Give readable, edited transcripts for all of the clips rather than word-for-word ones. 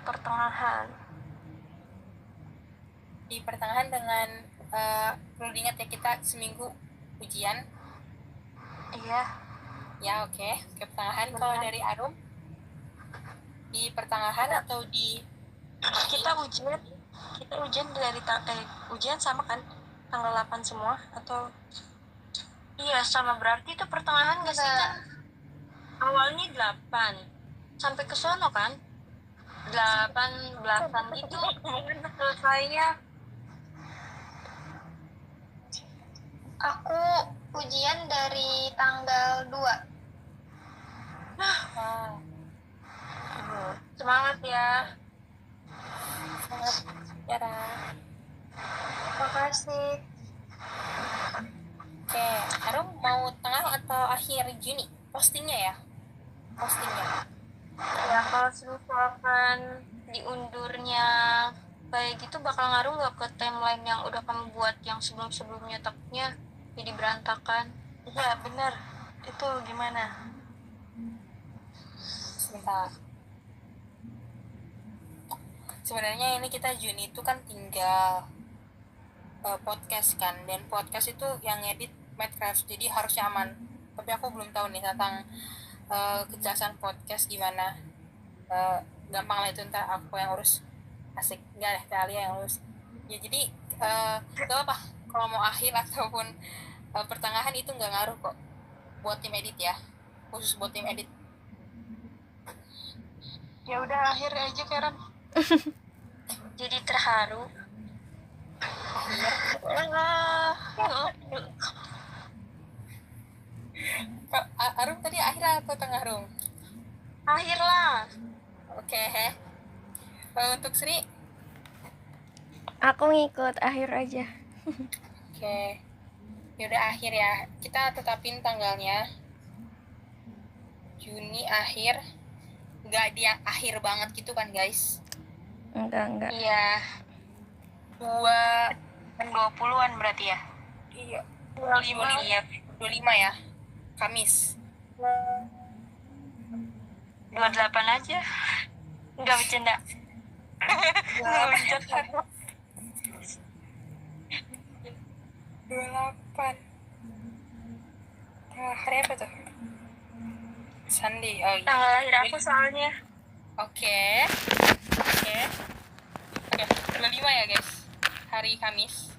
pertengahan. Di pertengahan dengan perlu diingat ya, kita seminggu ujian. Iya. Ya, oke. Pertengahan. Kalau dari Arum, di pertengahan atau di kita ujian dari ujian sama kan, tanggal 8 semua atau? Iya sama, berarti itu pertengahan nggak sih? Kan awalnya 8 sampai ke sono kan, 8-belasan gitu selesainya. Aku ujian dari tanggal 2. Semangat ya. Semangat ya, Ra. Makasih. Oke, Arum mau tengah atau akhir Juni postingnya ya? Ya kalau misalkan diundurnya kayak gitu bakal ngaruh nggak ke timeline yang udah kamu buat yang sebelum-sebelumnya, takutnya jadi berantakan. Iya bener, itu gimana? Sebentar. Sebenarnya ini kita Juni itu kan tinggal podcast kan, dan podcast itu yang edit Minecraft, jadi harusnya aman. Tapi aku belum tahu nih tentang kejelasan podcast gimana. Gampang lah itu, ntar aku yang urus. Asik, enggak deh, Talia yang urus ya. Jadi gak apa kalau mau akhir ataupun pertengahan, itu nggak ngaruh kok buat tim edit ya, khusus buat tim edit. Ya udah akhir aja Karen. Jadi terharu. Arum tadi akhir atau tengah, Rum? Akhir lah. Oke. Untuk Sri? Aku ngikut akhir aja. Oke. Yaudah akhir ya. Kita tetapin tanggalnya. Juni akhir. Nggak dia akhir banget gitu kan, guys? Enggak. Iya. 20-an berarti ya? Iya. 25 ya. 25 ya. Kamis. 28 aja. Enggak bercanda. Enggak bercanda. 28. Hari apa tuh? Sunday. Oh iya. Tanggal lahir aku soalnya. Oke. 25 ya, guys. Hari Kamis.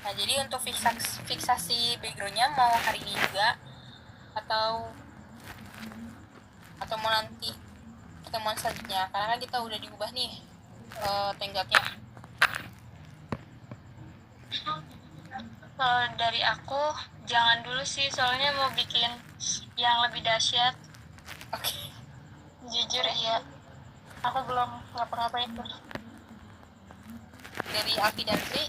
Nah, jadi untuk fiksasi backgroundnya mau hari ini juga atau mau nanti ketemuan selanjutnya, karena kan kita udah diubah nih tenggatnya. Kalau dari aku jangan dulu sih, soalnya mau bikin yang lebih dahsyat. Oke. Jujur ya, aku belum ngapa-ngapain tuh. Dari Alfi dan Sri?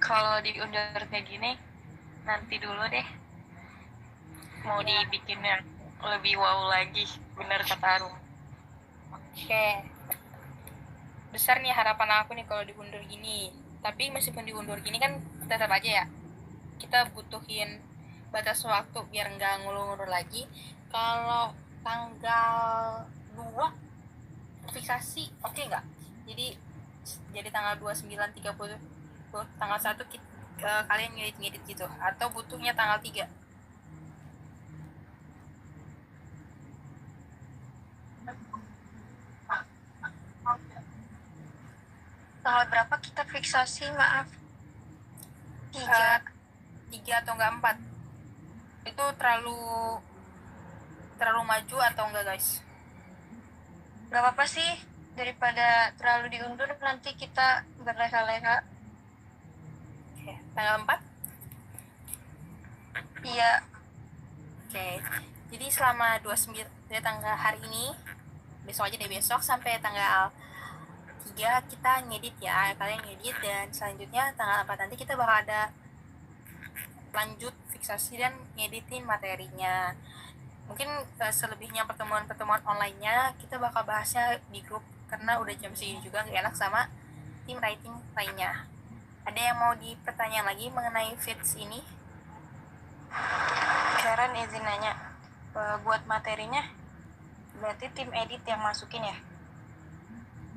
Kalau diundur kayak gini, nanti dulu deh. Mau dibikin yang lebih wow lagi, bener kata Arum. Oke. Besar nih harapan aku nih kalau diundur gini. Tapi meskipun diundur gini kan tetap aja ya, kita butuhin batas waktu biar nggak ngulur-ngulur lagi. Kalau tanggal 2 fiksasi oke nggak? Jadi tanggal 29, 30, tanggal 1 kalian ngedit gitu, atau butuhnya tanggal 3? Tanggal berapa kita fiksasi, maaf? 3 atau enggak 4? Itu terlalu maju atau enggak, guys? Gak apa-apa sih, daripada terlalu diundur nanti kita berleha-leha. Oke, tanggal 4? Iya. Oke, jadi selama 29 tanggal hari ini, besok aja deh, besok sampai tanggal 3 kita ngedit ya, kalian ngedit, dan selanjutnya tanggal 4 nanti kita bakal ada lanjut fiksasi dan ngeditin materinya. Mungkin selebihnya pertemuan online-nya kita bakal bahasnya di grup, karena udah jam segini juga gak enak sama tim writing lainnya. Ada yang mau dipertanyaan lagi mengenai feeds ini? Karen izin nanya, buat materinya berarti tim edit yang masukin ya?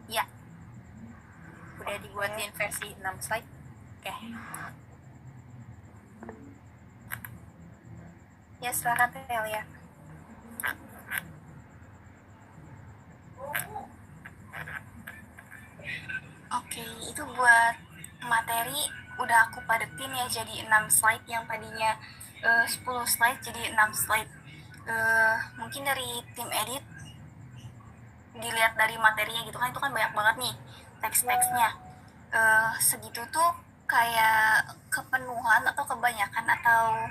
Ya, udah dibuatin versi 6 slide. Oke. Ya, silakan Telia. Oke, itu buat materi udah aku padetin ya jadi 6 slide yang tadinya 10 slide jadi 6 slide. Mungkin dari tim edit dilihat dari materinya gitu kan, itu kan banyak banget nih teks-teksnya. Segitu tuh kayak kepenuhan atau kebanyakan atau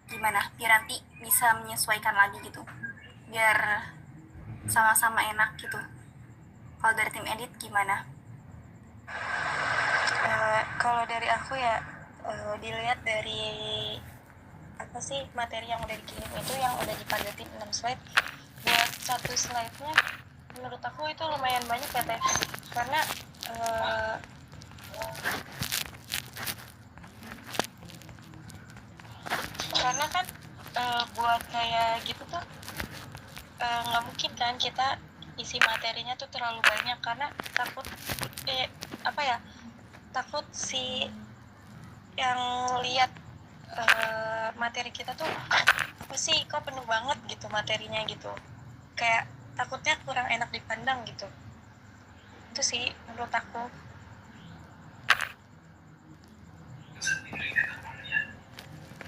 gimana? Biar nanti bisa menyesuaikan lagi gitu. Biar sama-sama enak gitu. Kalau dari tim edit gimana? Kalau dari aku ya dilihat dari apa sih materi yang udah dikirim itu yang udah dipadetin 6 slide. Buat satu slide-nya menurut aku itu lumayan banyak ya Teh, karena kan buat kayak gitu tuh nggak mungkin kan kita isi materinya tuh terlalu banyak, karena takut takut si yang lihat materi kita tuh apa sih kok penuh banget gitu materinya gitu, kayak takutnya kurang enak dipandang gitu. Itu sih menurut aku.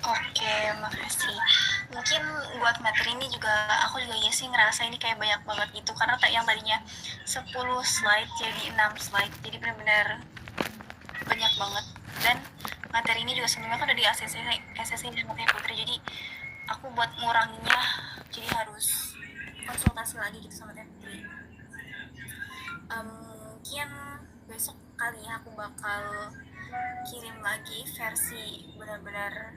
Oke, makasih. Mungkin buat materi ini juga aku juga ya sih ngerasa ini kayak banyak banget gitu, karena yang tadinya 10 slide jadi 6 slide, jadi benar-benar banyak banget. Dan materi ini juga sebelumnya kan udah di ACC sama kayak Putri, jadi aku buat nguranginnya jadi harus konsultasi lagi gitu sama Teh Putri. Mungkin besok kali ya aku bakal kirim lagi versi benar-benar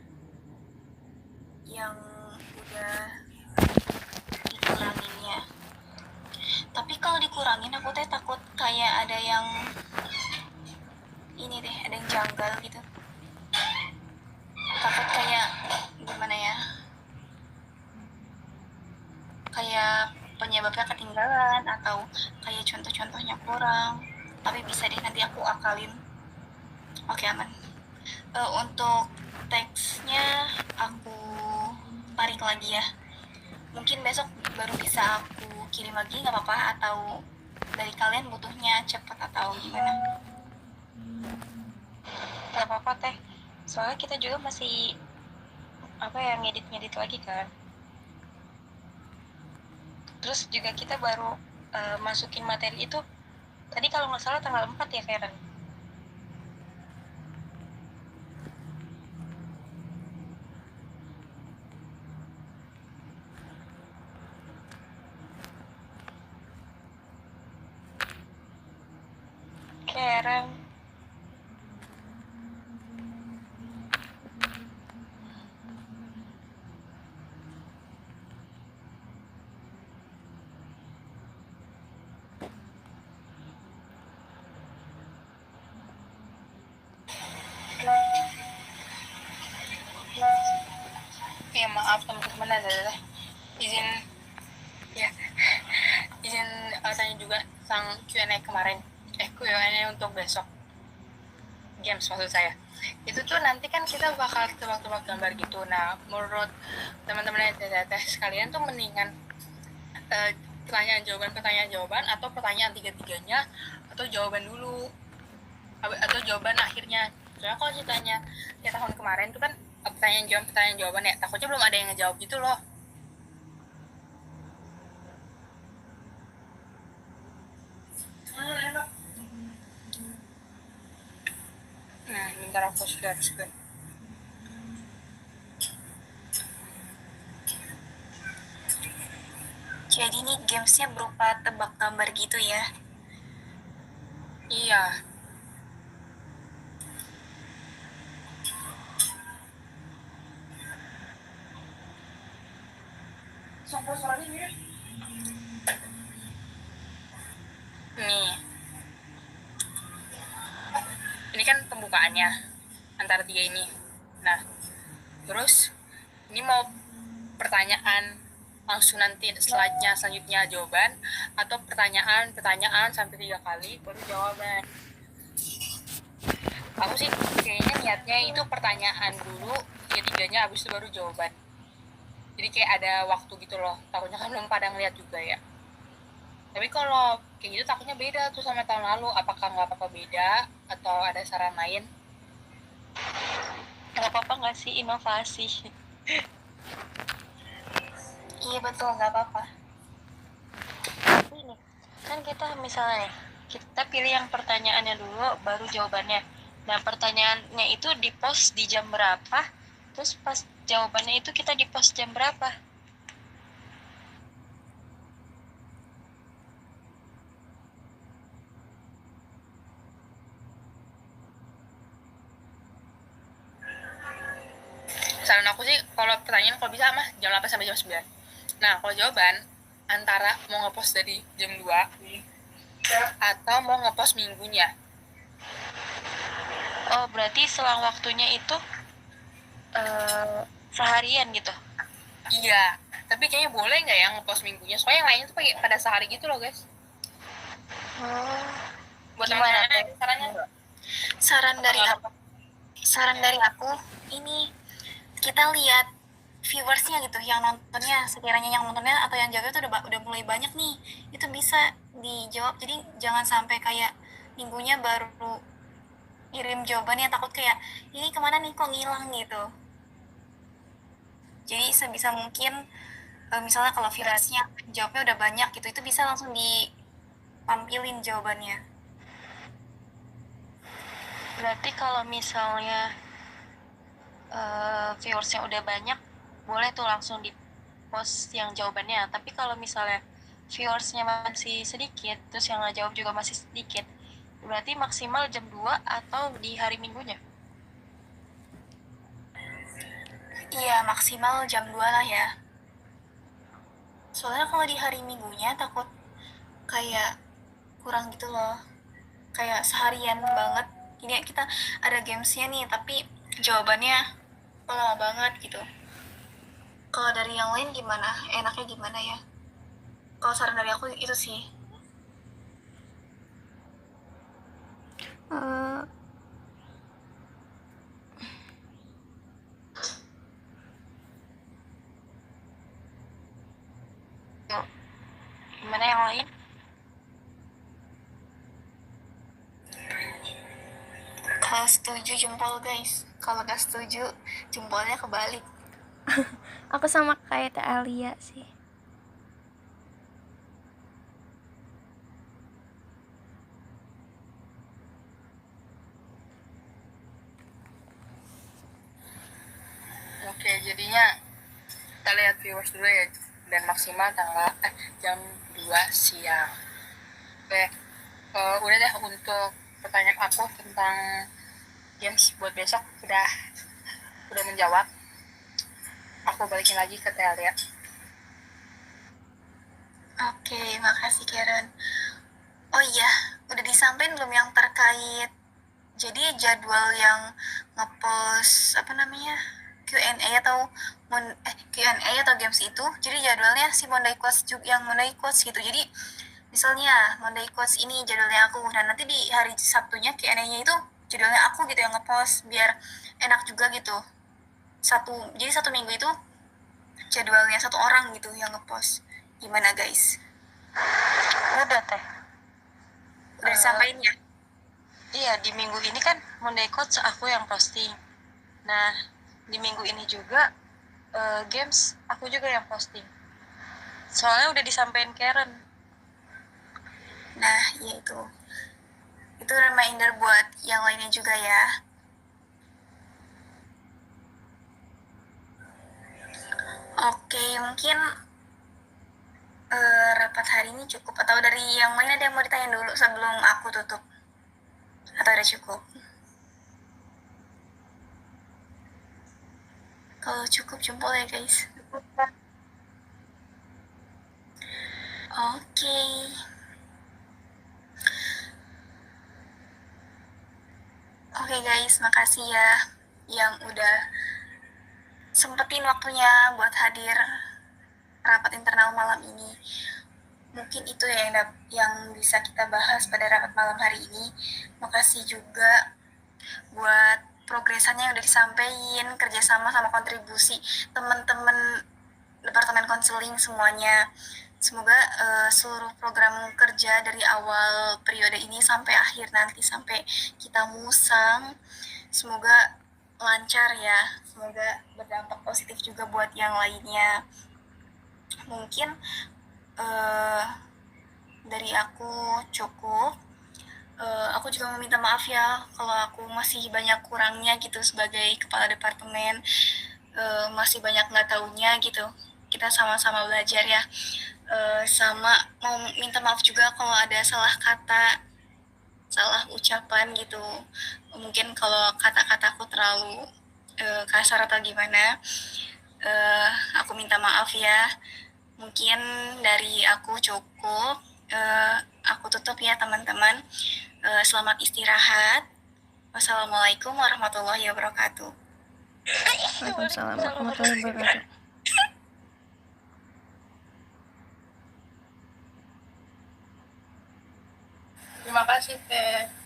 yang udah dikuranginnya. Tapi kalau dikurangin aku teh takut kayak ada yang ini deh, ada yang janggal gitu. Takut kayak gimana ya, kayak penyebabnya ketinggalan atau kayak contoh-contohnya kurang. Tapi bisa deh, nanti aku akalin. Oke, aman. Untuk teksnya aku tarik lagi ya. Mungkin besok baru bisa aku kirim lagi, nggak apa-apa? Atau dari kalian butuhnya cepat atau gimana? Nggak apa-apa Teh, soalnya kita juga masih ngedit lagi kan. Terus juga kita baru masukin materi itu tadi kalau nggak salah tanggal 4 ya Karen. Karen. Ya maaf teman-teman, adalah izin tanya juga tentang Q&A kemarin. Q&A untuk besok games maksud saya. Itu tuh nanti kan kita bakal tebak-tebak gambar gitu. Nah, menurut teman-teman yang teteh sekalian tuh mendingan pertanyaan jawaban atau pertanyaan tiga-tiganya, atau jawaban dulu atau jawaban akhirnya. Soalnya kalau ceritanya kayak tahun kemarin tuh kan pertanyaan jawaban ya, takutnya belum ada yang ngejawab gitu loh. Nah, bentar aku share. Jadi nih gamesnya berupa tebak gambar gitu ya? Iya. Nih. Ini kan pembukaan pembukaannya antara 3 ini. Nah, terus ini mau pertanyaan langsung nanti slide-nya selanjutnya jawaban, atau pertanyaan sampai 3 kali baru jawaban. Aku sih kayaknya niatnya itu pertanyaan dulu, ketiganya habis itu baru jawaban. Jadi kayak ada waktu gitu loh, takutnya kan belum pada ngeliat juga ya. Tapi kalau kayak gitu takutnya beda tuh sama tahun lalu. Apakah nggak apa-apa beda atau ada saran lain? Nggak apa-apa nggak sih, inovasi. Iya betul, nggak apa-apa. Tapi nih, kan kita misalnya nih, kita pilih yang pertanyaannya dulu, baru jawabannya. Nah, pertanyaannya itu di post di jam berapa, terus pas jawabannya itu kita di post jam berapa? Saran aku sih kalau pertanyaan kalau bisa mah jam 8 sampai jam 9. Nah, kalau jawaban antara mau ngepost dari jam 2 atau mau ngepost minggunya. Oh, berarti selang waktunya itu seharian gitu? Iya, tapi kayaknya boleh nggak ya ngepost minggunya? Soalnya yang lainnya tuh pakai pada sehari gitu loh, guys. Buat Gimana teman-teman tuh? sarannya? Saran dari aku ini, kita lihat viewersnya gitu, yang nontonnya, sekiranya yang nontonnya atau yang jaga tuh udah mulai banyak nih, itu bisa dijawab. Jadi jangan sampai kayak minggunya baru kirim jawabannya, takut kayak ini kemana nih kok ngilang gitu. Jadi sebisa mungkin misalnya kalau viewersnya jawabnya udah banyak gitu, itu bisa langsung ditampilin jawabannya. Berarti kalau misalnya viewersnya udah banyak, boleh tuh langsung di post yang jawabannya. Tapi kalau misalnya viewersnya masih sedikit, terus yang ngejawab juga masih sedikit, berarti maksimal jam 2 atau di hari minggunya? Iya, maksimal jam 2 lah ya. Soalnya kalau di hari minggunya takut kayak kurang gitu loh. Kayak seharian banget. Ini kita ada gamesnya nih, tapi jawabannya lama banget gitu. Kalau dari yang lain gimana? Enaknya gimana ya? Kalau saran dari aku itu sih. Eh, Gimana yang lain? Kalau setuju jempol guys. Kalau gak setuju jempolnya kebalik. aku sama kayak Teh Alia sih. Oke, jadinya kita lihat viewers dulu ya, dan maksimal jam 2 siang. Oke, udah deh untuk pertanyaan aku tentang games buat besok udah menjawab. Aku balikin lagi ke Telia. Oke, makasih Karen. Oh iya, udah disampaikan belum yang terkait jadi jadwal yang ngepost apa namanya Q&A atau Q&A atau games itu. Jadi jadwalnya si Monday Quotes yang Monday Quotes gitu. Jadi misalnya Monday Quotes ini jadwalnya aku, nah nanti di hari Sabtunya Q&A-nya itu jadwalnya aku gitu yang ngepost, biar enak juga gitu. Jadi satu minggu itu jadwalnya satu orang gitu yang ngepost. Gimana guys? Udah Teh. Udah disampaikan ya? Iya, di minggu ini kan Monday Coach aku yang posting. Nah, di minggu ini juga games aku juga yang posting. Soalnya udah disampaikan Karen. Nah, ya itu. Itu reminder buat yang lainnya juga ya. Oke, mungkin rapat hari ini cukup. Atau dari yang lain ada yang mau ditanya dulu sebelum aku tutup? Atau udah cukup? Kalau cukup jempol ya guys. Oke. Oke guys. guys, makasih ya yang udah sempetin waktunya buat hadir rapat internal malam ini. Mungkin itu yang bisa kita bahas pada rapat malam hari ini. Makasih juga buat progresannya yang udah disampaikan, kerjasama sama kontribusi teman-teman Departemen Konseling semuanya. Semoga seluruh program kerja dari awal periode ini sampai akhir nanti, sampai kita musang, semoga lancar ya. Semoga berdampak positif juga buat yang lainnya. Mungkin dari aku cukup. Aku juga mau minta maaf ya kalau aku masih banyak kurangnya gitu sebagai kepala departemen, masih banyak nggak taunya gitu. Kita sama-sama belajar ya. Sama mau minta maaf juga kalau ada salah kata, salah ucapan gitu. Mungkin kalau kata-kataku terlalu kasar atau gimana, aku minta maaf ya. Mungkin dari aku cukup. Aku tutup ya teman-teman. Selamat istirahat. Wassalamualaikum warahmatullahi wabarakatuh. Waalaikumsalam warahmatullahi wabarakatuh. Terima kasih Teh.